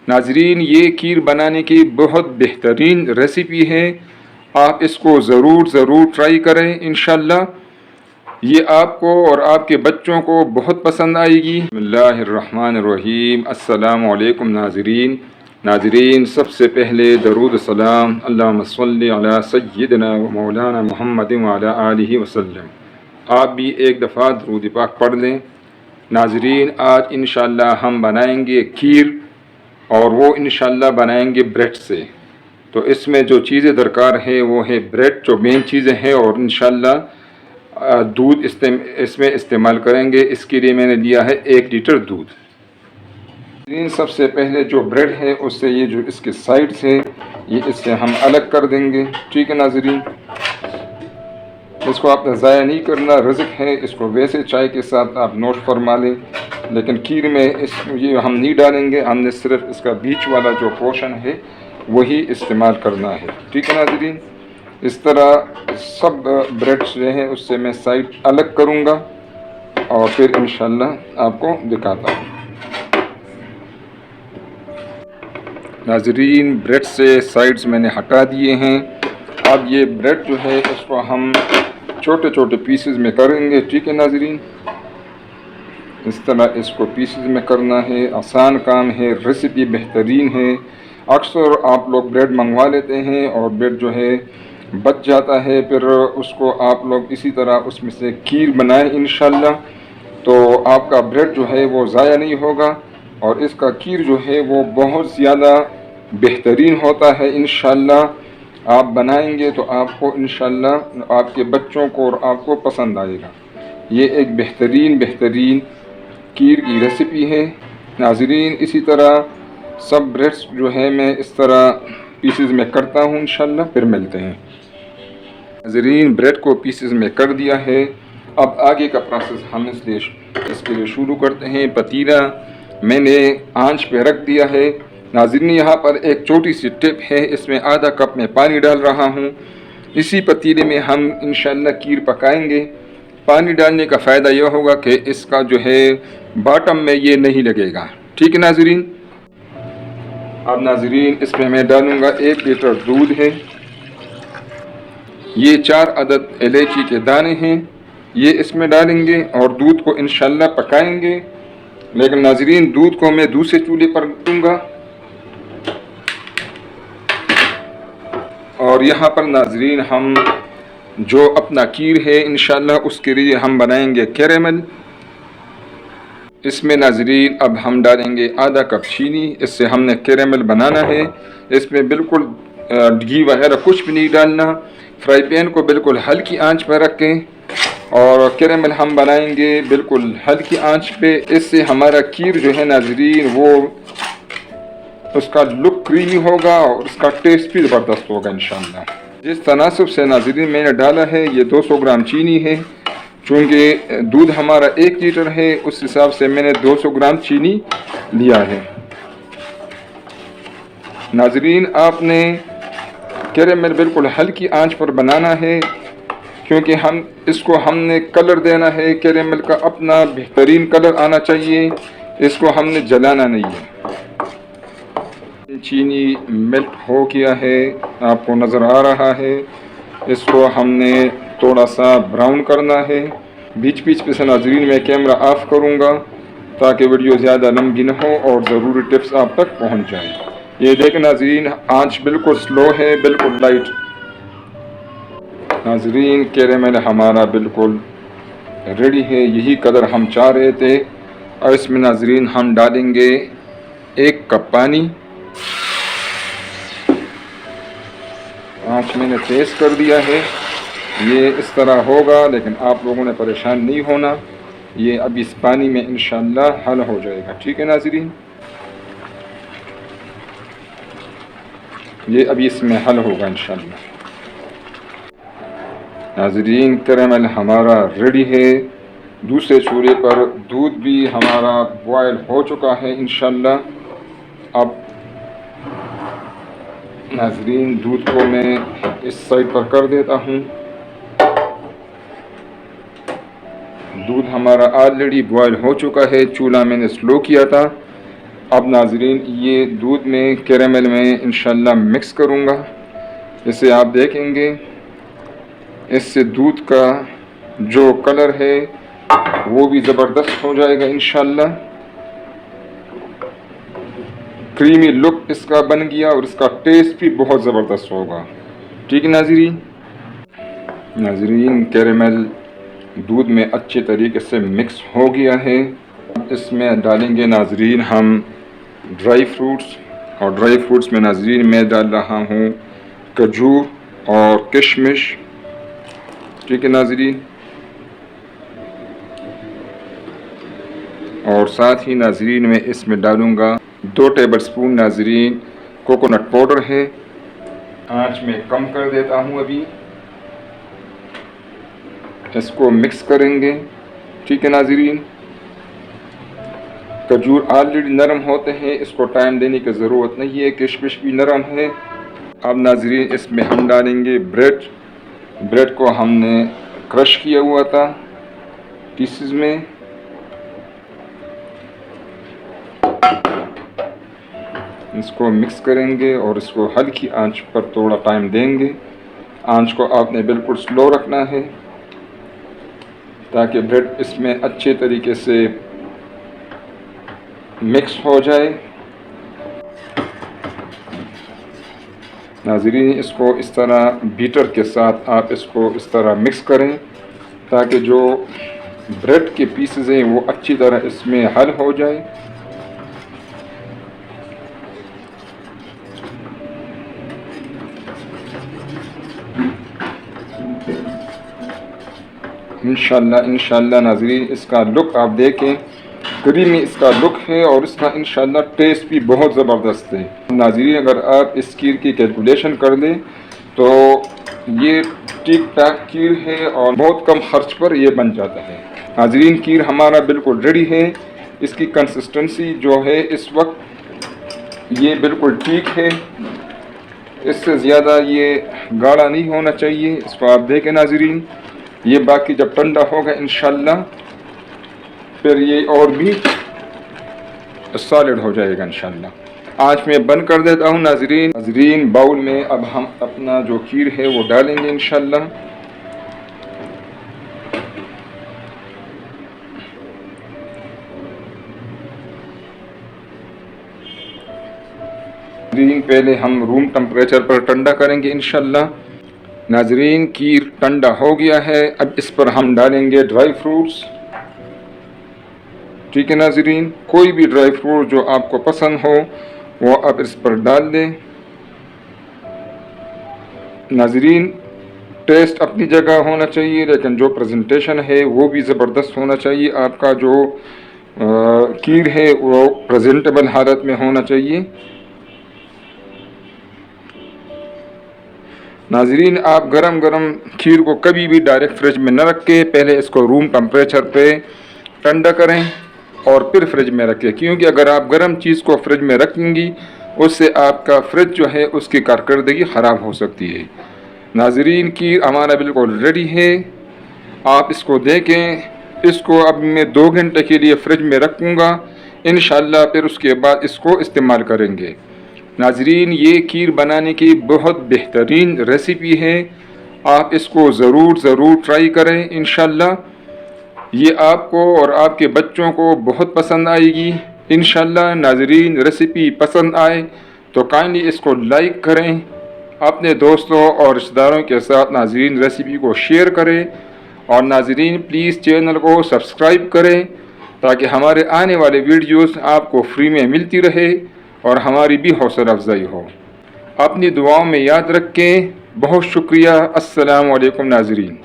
नाजरीन, ये खीर बनाने की बहुत बेहतरीन रेसिपी है। आप इसको ज़रूर ट्राई करें। इंशाल्लाह ये आपको और आपके बच्चों को बहुत पसंद आएगी। बिस्मिल्लाहिर्रहमानिर्रहीम। अस्सलामु अलैकुम नाजरीन। नाजरीन, सबसे पहले दरूद सलाम अल्लाहुम्मा सल्लि अला सय्यिदिना व मौलाना मुहम्मदिन व अला आलिहि वसल्लम। आप भी एक दफ़ा दरूद पाक पढ़ लें। नाजरीन, आज इंशाल्लाह हम बनाएंगे खीर, और वो इंशाल्लाह बनाएंगे ब्रेड से। तो इसमें जो चीज़ें दरकार है वो है ब्रेड, जो मेन चीज़ें हैं, और इंशाल्लाह दूध इसमें इस्तेमाल करेंगे। इसके लिए मैंने लिया है 1 लीटर दूध। सबसे पहले जो ब्रेड है उससे ये जो इसके साइड्स है ये इससे हम अलग कर देंगे। ठीक है नाजरीन, इसको आपने ज़ाया नहीं करना, रिज़्क है, इसको वैसे चाय के साथ आप नोश फरमा लें, लेकिन खीर में ये हम नहीं डालेंगे। हमने सिर्फ इसका बीच वाला जो पोर्शन है वही इस्तेमाल करना है। ठीक है नाज़रीन, इस तरह सब ब्रेड जो है उससे मैं साइड अलग करूँगा और फिर इंशाल्लाह आपको दिखाता हूँ। नाज़रीन, ब्रेड से साइड्स मैंने हटा दिए हैं। अब ये ब्रेड जो है इसको हम छोटे छोटे पीसेस में करेंगे। ठीक है नाज़रीन, इस तरह इसको पीसेस में करना है। आसान काम है, रेसिपी बेहतरीन है। अक्सर आप लोग ब्रेड मंगवा लेते हैं और ब्रेड जो है बच जाता है, फिर उसको आप लोग इसी तरह उसमें से खीर बनाएं इंशाल्लाह, तो आपका ब्रेड जो है वो ज़ाया नहीं होगा और इसका खीर जो है वो बहुत ज़्यादा बेहतरीन होता है। इंशाल्लाह आप बनाएंगे तो आपको इंशाल्लाह आपके बच्चों को और आपको पसंद आएगा। ये एक बेहतरीन खीर की रेसिपी है नाज़रीन। इसी तरह सब ब्रेड्स जो है मैं इस तरह पीसेस में करता हूँ, इंशाल्लाह फिर मिलते हैं। नाज़रीन, ब्रेड को पीसेस में कर दिया है। अब आगे का प्रोसेस हम इसके लिए शुरू करते हैं। पतीला मैंने आंच पे रख दिया है। नाज़रीन, यहाँ पर एक छोटी सी टिप है, इसमें आधा कप में पानी डाल रहा हूँ। इसी पतीले में हम इंशाल्लाह खीर पकाएंगे। पानी डालने का फ़ायदा यह होगा कि इसका जो है बॉटम में ये नहीं लगेगा। ठीक है नाज़रीन। अब नाज़रीन, इसमें मैं डालूँगा 1 लीटर दूध है। ये 4 अदद इलायची के दाने हैं, ये इसमें डालेंगे और दूध को इंशाल्लाह पकाएंगे। लेकिन नाज़रीन, दूध को मैं दूसरे चूल्हे पर दूंगा। और यहाँ पर नाज़रीन हम जो अपना खीर है इंशाल्लाह उसके लिए हम बनाएंगे कैरेमल। इसमें नाज़रीन अब हम डालेंगे आधा कप चीनी। इससे हमने कैरेमल बनाना है। इसमें बिल्कुल घी वगैरह कुछ भी नहीं डालना। फ्राई पैन को बिल्कुल हल्की आंच पर रखें और कैरेमल हम बनाएंगे बिल्कुल हल्की आंच पे। इससे हमारा खीर जो है नाज़रीन वो उसका लुक क्रीमी होगा और उसका टेस्ट भी ज़बरदस्त होगा इंशाल्लाह। जिस तनासब से नाज़रीन मैंने डाला है ये 200 ग्राम चीनी है। चूँकि दूध हमारा 1 लीटर है उस हिसाब से मैंने 200 ग्राम चीनी लिया है। नाज़रीन, आपने कैरेमल बिल्कुल हल्की आंच पर बनाना है, क्योंकि हमने कलर देना है। कैरेमल का अपना बेहतरीन कलर आना चाहिए, इसको हमने जलाना नहीं है। चीनी मेल्ट हो गया है, आपको नज़र आ रहा है। इसको हमने थोड़ा सा ब्राउन करना है। बीच पे से नाज़रीन मैं कैमरा ऑफ करूँगा ताकि वीडियो ज़्यादा लंबी न हो और ज़रूरी टिप्स आप तक पहुँच जाएँ। ये देखें नाज़रीन, आंच बिल्कुल स्लो है, बिल्कुल लाइट। नाज़रीन, कैरेमल हमारा बिल्कुल रेडी है, यही कलर हम चाह रहे थे। और इसमें नाज़रीन हम डालेंगे 1 कप पानी। आंच मैंने तेज़ कर दिया है। ये इस तरह होगा, लेकिन आप लोगों ने परेशान नहीं होना। ये अब इस पानी में इंशाल्लाह हल हो जाएगा। ठीक है नाज़रीन, ये अभी इसमें हल होगा इंशाल्लाह। नाज़रीन, कैरेमल हमारा रेडी है। दूसरे चूल्हे पर दूध भी हमारा बॉयल हो चुका है इंशाल्लाह। अब नाज़रीन, दूध को मैं इस साइड पर कर देता हूँ। दूध हमारा ऑलरेडी बॉयल हो चुका है। चूल्हा मैंने स्लो किया था। अब नाजरीन ये दूध में कैरेमल में इंशाल्लाह मिक्स करूँगा। इसे आप देखेंगे, इससे दूध का जो कलर है वो भी ज़बरदस्त हो जाएगा इंशाल्लाह। क्रीमी लुक इसका बन गया और इसका टेस्ट भी बहुत ज़बरदस्त होगा। ठीक है नाजरीन। नाजरीन कैरेमल दूध में अच्छे तरीके से मिक्स हो गया है। इसमें डालेंगे नाजरीन हम ड्राई फ्रूट्स, और ड्राई फ्रूट्स में नाजरीन मैं डाल रहा हूँ खजूर और किशमिश। ठीक है नाजरीन। और साथ ही नाजरीन मैं इसमें डालूँगा 2 टेबलस्पून नाजरीन कोकोनट पाउडर है। आँच में कम कर देता हूँ अभी। इसको मिक्स करेंगे। ठीक है नाजरीन। खजूर ऑलरेडी नरम होते हैं, इसको टाइम देने की ज़रूरत नहीं है। किशमिश भी नरम है। अब नाजरीन इसमें हम डालेंगे ब्रेड को हमने क्रश किया हुआ था पीसेस में। इसको मिक्स करेंगे और इसको हल्की आंच पर थोड़ा टाइम देंगे। आंच को आपने बिल्कुल स्लो रखना है ताकि ब्रेड इसमें अच्छे तरीके से मिक्स हो जाए। नाज़रीन इसको इस तरह बीटर के साथ आप इसको इस तरह मिक्स करें ताकि जो ब्रेड के पीसेस हैं वो अच्छी तरह इसमें हल हो जाए। इंशाल्लाह नाज़रीन इसका लुक आप देखें, क्रीमी इसका लुक है और इसका इंशाल्लाह टेस्ट भी बहुत ज़बरदस्त है। नाज़रीन अगर आप इस खीर की कैलकुलेशन कर लें तो ये ठीक ठाक खीर है और बहुत कम खर्च पर ये बन जाता है। नाज़रीन खीर हमारा बिल्कुल रेडी है। इसकी कंसिस्टेंसी जो है इस वक्त ये बिल्कुल ठीक है, इससे ज़्यादा ये गाढ़ा नहीं होना चाहिए। इसको आप देखें नाज़रीन, ये बाकी जब ठंडा होगा इंशाल्लाह फिर ये और भी सॉलिड हो जाएगा इंशाल्लाह। आज मैं बंद कर देता हूँ नाज़रीन। बाउल में अब हम अपना जो खीर है वो डालेंगे इंशाल्लाह। नाज़रीन पहले हम रूम टेम्परेचर पर ठंडा करेंगे इंशाल्लाह। नाज़रीन खीर ठंडा हो गया है। अब इस पर हम डालेंगे ड्राई फ्रूट्स। ठीक है नाज़रीन, कोई भी ड्राई फ्रूट जो आपको पसंद हो वो आप इस पर डाल दें। नाज़रीन टेस्ट अपनी जगह होना चाहिए लेकिन जो प्रेजेंटेशन है वो भी ज़बरदस्त होना चाहिए। आपका जो खीर है वो प्रेजेंटेबल हालत में होना चाहिए। नाज़रीन आप गरम गरम खीर को कभी भी डायरेक्ट फ्रिज में न रख के पहले इसको रूम टेम्परेचर पे ठंडा करें और फिर फ्रिज में रखें, क्योंकि अगर आप गर्म चीज़ को फ्रिज में रखेंगी उससे आपका फ्रिज जो है उसकी कारकर्दगी ख़राब हो सकती है। नाज़रीन खीर हमारा बिल्कुल रेडी है, आप इसको देखें। इसको अब मैं 2 घंटे के लिए फ्रिज में रखूँगा इंशाल्लाह, फिर उसके बाद इसको इस्तेमाल करेंगे। नाज़रीन ये खीर बनाने की बहुत बेहतरीन रेसिपी है, आप इसको ज़रूर ट्राई करें। इंशाल्लाह ये आपको और आपके बच्चों को बहुत पसंद आएगी इंशाल्लाह। नाज़रीन रेसिपी पसंद आए तो काइंडली इसको लाइक करें, अपने दोस्तों और रिश्तेदारों के साथ नाज़रीन रेसिपी को शेयर करें और नाज़रीन प्लीज़ चैनल को सब्सक्राइब करें ताकि हमारे आने वाले वीडियोस आपको फ्री में मिलती रहे और हमारी भी हौसला अफजाई हो। अपनी दुआओं में याद रखें। बहुत शुक्रिया। अस्सलामु अलैकुम नाज़रीन।